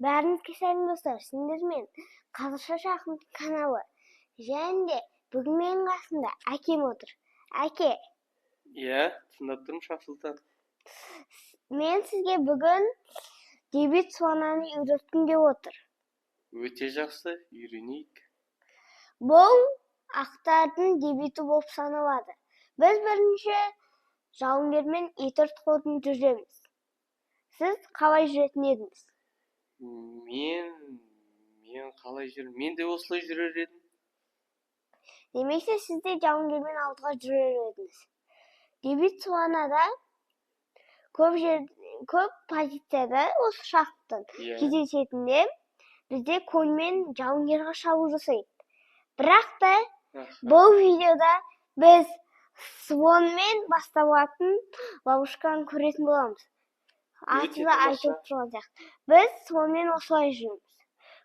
Бәріңізге сәлем достар, сендермен Қазақша шахмат каналы. Және де бүгін менің қасымда әкем отыр. Әке, Иә, тыңдап тұрмын Шахсұлтан. мен сізге бүгін дебют слонаны үйреткім деп отыр. Өте жақсы, үйренейік. Бұл ақтардың дебюті болып саналады. Біз бірінші жауынгермен E4 ходын жүреміз. Сіз қалай жүретін едіңіз? Мен қалай жүрем? Мен де осылай жүрер едім. Немесе сіз де жауынгермен алдыға жүрер едіңіз. Дебют слонада көп позицияда осы шахматтан кездесетінде бізде коньмен жауынгерге шабуыл жасайды. Бірақ та бұл видеода біз слонмен басталатын ловушканы көретін боламыз. Аты да айтылып тұрған сияқты. Біз слонмен осылай жүреміз.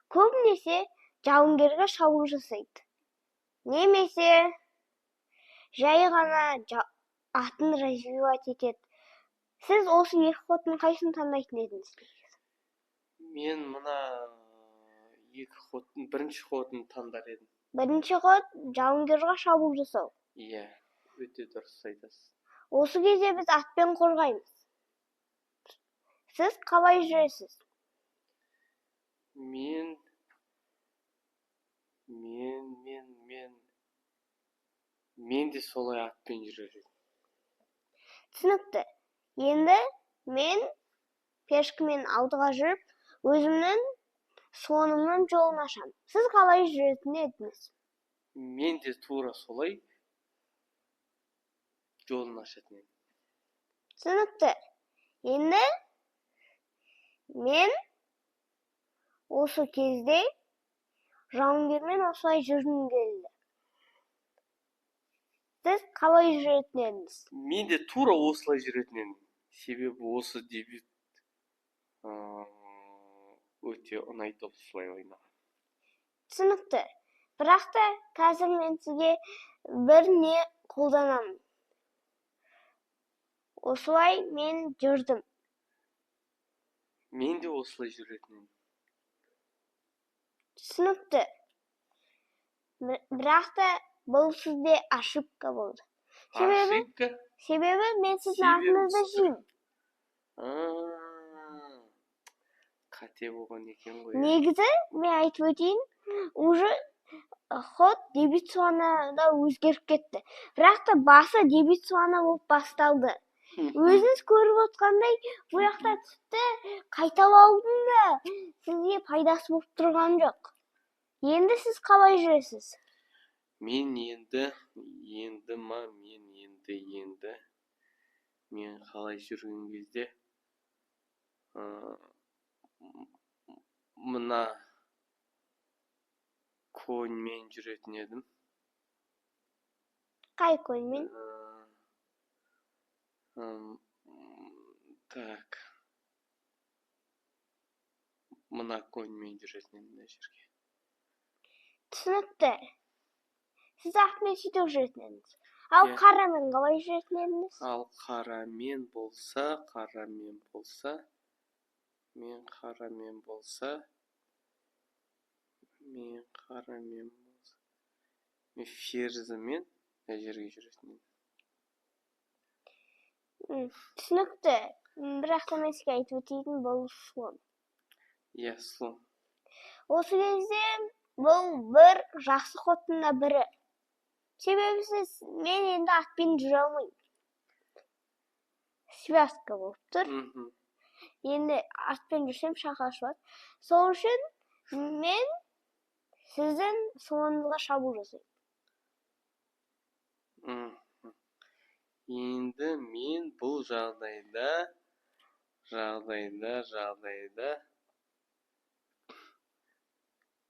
Көбінесе жауынгерге шабуыл жасайды. Немесе жай ғана атын развивать етеді. Сіз осы екі ходтың қайсысын таңдайтын едіңіз? Мен мына екі ходтың бірінші ходын таңдар едім. Бірінші ход жауынгерге шабуыл жасау. Иә, өте дұрыс айтасыз. Осы кезде біз атпен қорғаймыз. Сіз қалай жүресіз? Мен де солай атпен жүрер едім. Түсінікті. Енді мен пешкімен алдыға жүріп, өзімнің слонымның жолын ашамын. Сіз қалай жүретін едіңіз? Мен де тура солай жолын ашатын едім. Түсінікті. Енді мен осы кезде жауынгермен осылай жүргім келді. Сіз қалай жүретін едіңіз? Мен де тура осылай жүретін едім. Себебі осы дебют өте ұнайды осылай ойнаған. Түсінікті. Бірақ та қазір мен сізге бір не қолданамын. Осылай мен жүрдім. Мен де осылай жүретін едім. Түсінікті. Бірақ та бұл сізде ошибка болды. Ошибка? Себебі мен сіздің атыңызды жеймін. Қате болған екен ғой. Негізі, мен айтып өтейін, уже ход дебют слонада өзгеріп кетті. Бірақ та басы дебют слона болып басталды. Өзіңіз көріп отқандай, бұл жақта тіпті қайталаудың да сізге пайдасы болып тұрған жоқ. Енді сіз қалай жүресіз? Мен қалай жүрген кезде мына коньмен жүретін едім. Қай коньмен? Так. Мына коньмен жүретін едім мына жерге. Түсінікті. Сіз ақмен сөйтіп жүретін едіңіз. Ал қарамен қалай жүретін едіңіз? Ал қарамен болса, мен ферзімен мына жерге жүретін едім. Түсінікті. Бірақ та мен сізге айтып өтейін, бұл слон. Иә, слон. Осы кезде бұл бір жақсы ходтың да бірі. Себебі мен енді атпен жүре алмаймын. Связка болып тұр. Енді атпен жүрсем шақ ашылады. Сол үшін мен сіздің слоныңызға шабуыл жасаймын. Енді мен бұл жағдайда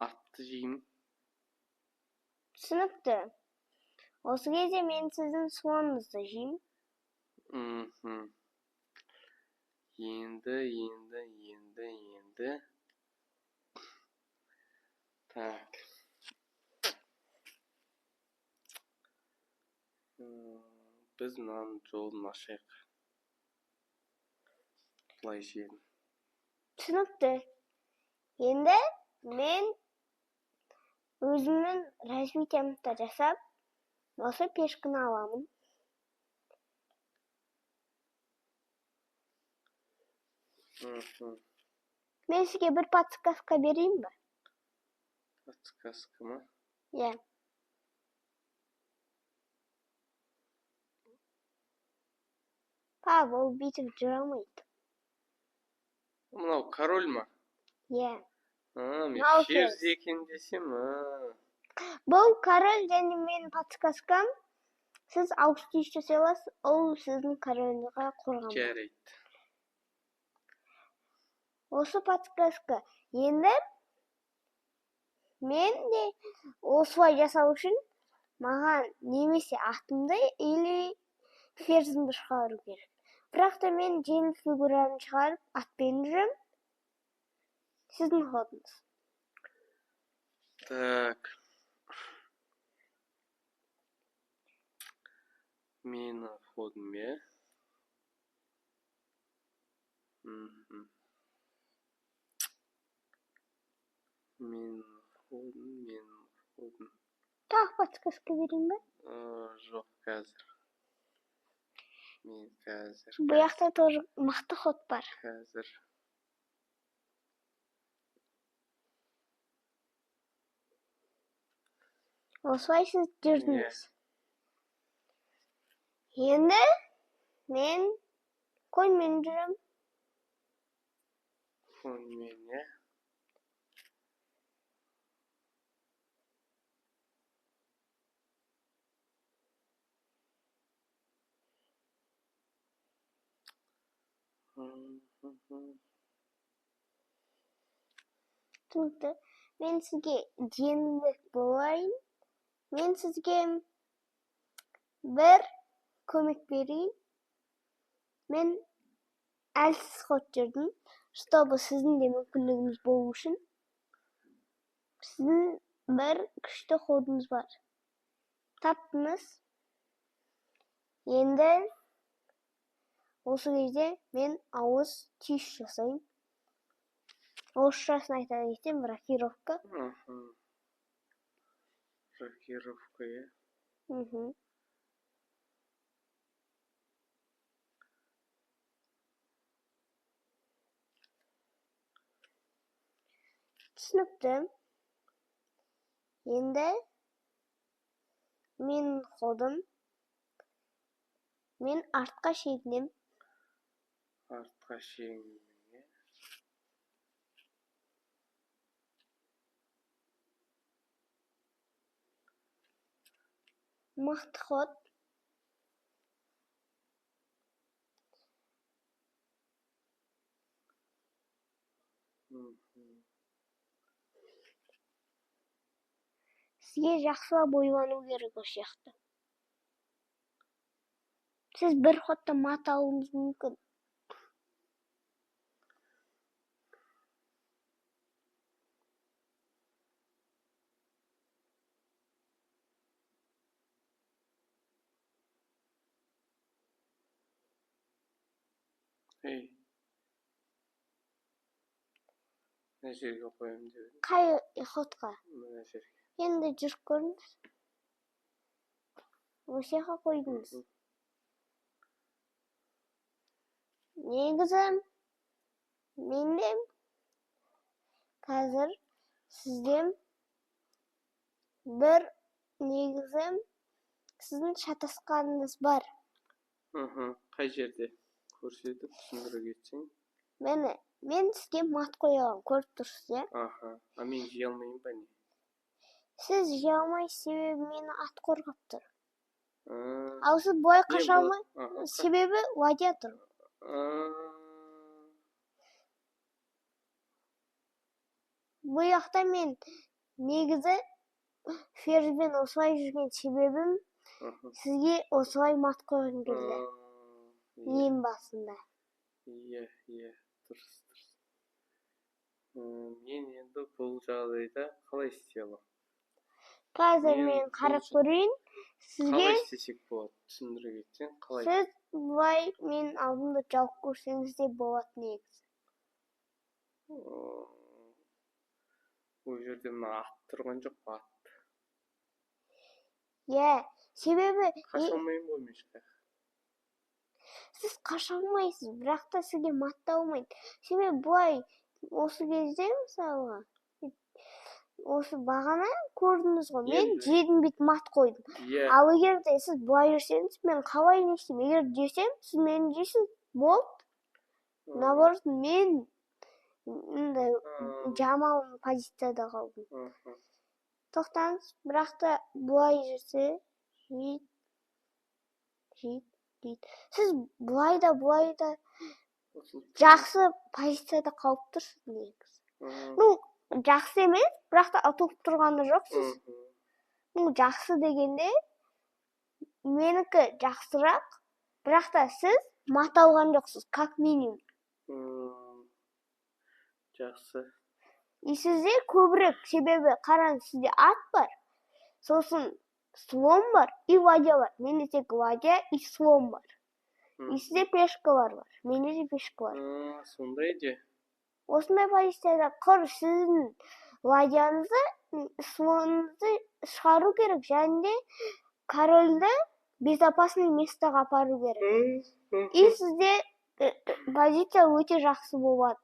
атты жеймін. Түсінікті. Осы кезде мен сіздің слоныңызды жеймін. Енді. Так. Біз мынаның жолын ашайық. Былай жеймін. Түсінікті. Енді мен өзімнің развитиямды жасап, осы пешканы аламын. Мен сізге бір подсказка берейін ба? Подсказка ма? Иә. Пап, ол бүйтіп жүре алмайды. Мынау король ма? Иә. Мен Мынау жерде екен десем. Бұл король және менің подсказкам. Сіз ауыстырыш жасай аласыз, ол сіздің короліңізге қорғанады. Жарайды. Осы подсказка. Енді мен де осылай жасау үшін маған немесе атымды или ферзімді шығару керек. Бірақ та мен жеңіл фигураны шығарып, атпен жүрем. Сіздің ходыңыз. Так. Менің ходым, е? Менің ходым. Тағы подсказка берейін ба? Жоқ, қазір. Мен қазір. Бұл жақта тоже мықты ход бар. Қазір. Осылай сіз жүрдіңіз. Енді мен коньмен жүрем. Коньмен, е? Түсінікті. Мен сізге жеңілдік болайын. Мен сізге бір көмек берейін. Мен әлсіз ход жүрдім, чтобы сіздің де мүмкіндігіңіз болу үшін. Сіздің бір күшті ходыңыз бар. Таптыңыз. Енді осы кезде мен ауыз түйіс жасайын. Орысшасын айта кетсем, рокировка. Рокировка, е? Түсінікті. Енді менің ходым. Мен артқа шегінем. Артқа шегінем, е? Мықты ход. Сізге жақсылап ойлану керек осы жақта. Сіз бір ходта мат алуыңыз мүмкін. Ей. Мына жерге қоямын деп. Қай ходқа? Мына жерге. Енді жүріп көріңіз. Осы жаққа қойдыңыз. Негізі менде қазір сізден бір негізі сіздің шатасқаныңыз бар. Қай жерде? Көрсетіп, түсіндіре кетсең. Мен сізге мат қоямын, көріп тұрсыз, е? Мен жей алмайын ба не? Сіз жей алмайсыз, себебі мені ат қорғап тұр. Ал сіз былай қаша алмай, себебі ладья тұр. Бұл жақта мен негізі ферзбен осылай жүрген себебім сізге осылай мат қойғым келді. Ең басында. Иә, дұрыс. Мен енді бұл жағдайда қалай істей аламын? Қазір мен қарап көрейін. Қалай істесек болады? Түсіндіре кетсең, қалай? Сіз бұлай мен алдымды жауып көрсеңіз де болады негізі. Бул жерде мына ат турган жокпу, ат. Себеби Каша алмайм го мен ешкая. сиз каша алмайсыз, бирок да сизге маттаа болмойт. Себеби булай осы кезде мисалы осы багана көрдүңүз го, мен Енді. жедим бүйтүп мат койдум. Иә. Ал эгерде сиз булай жүрсеңиз, мен кабай эчтим. Эгер жесем, сиз мени жейсиз, болот. Наоборот, мен мындай жаман позицияда калдым. Токтоңуз, бирок да булай жүрсө, жейт. Сиз булай да жакшы позицияда калып турсуз негизи. Жакшы эмес, бирок да утулуп турган да жоксуз. Жакшы дегенде меники жакшыраак, бирок да сиз мат алган жоксуз, как минимум. Жакшы. Сизде көбүрөөк, себеби караңыз, сизде ат бар, сосын слон бар и ладья бар. Менде тек ладья и слон бар. Сизде пешкалар бар. Менде де пешка бар. Сондай же. Осындай позицияда кыр сиздин ладьяңызды, слонуңузду чыгаруу керек, және де корольду безопасный местого апаруу керек. И сизде позиция өтө жакшы болот.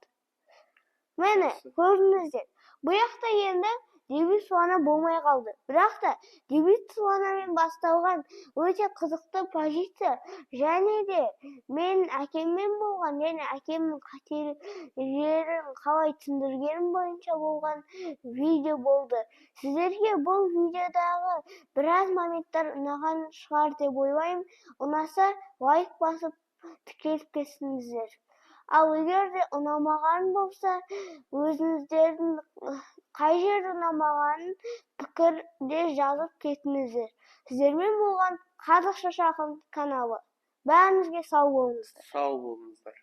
Мени көрдүңүздөр. Буякта енді дебют слона болмай калды. Бирок да дебют слонамен башталган өтө кызыктуу позиция, және де менин акеммен болгон, және акемдин кателерин калай түшүндүргөнүм боюнча болгон видео болду. Сиздерге бул видеодагы бир аз моменттер унаган шығар деп ойлойм. Унаса, лайк басып тикелип кетсиңиздер. Ал эгерде унамаган болса, өзүңүздөрдүн кай жерде унамаганын пикирде жазып кетиңиздер. Сиздермен болгон Казак Шашаков каналы. Баарыңызга сау болуңуздар. Сау болуңуздар.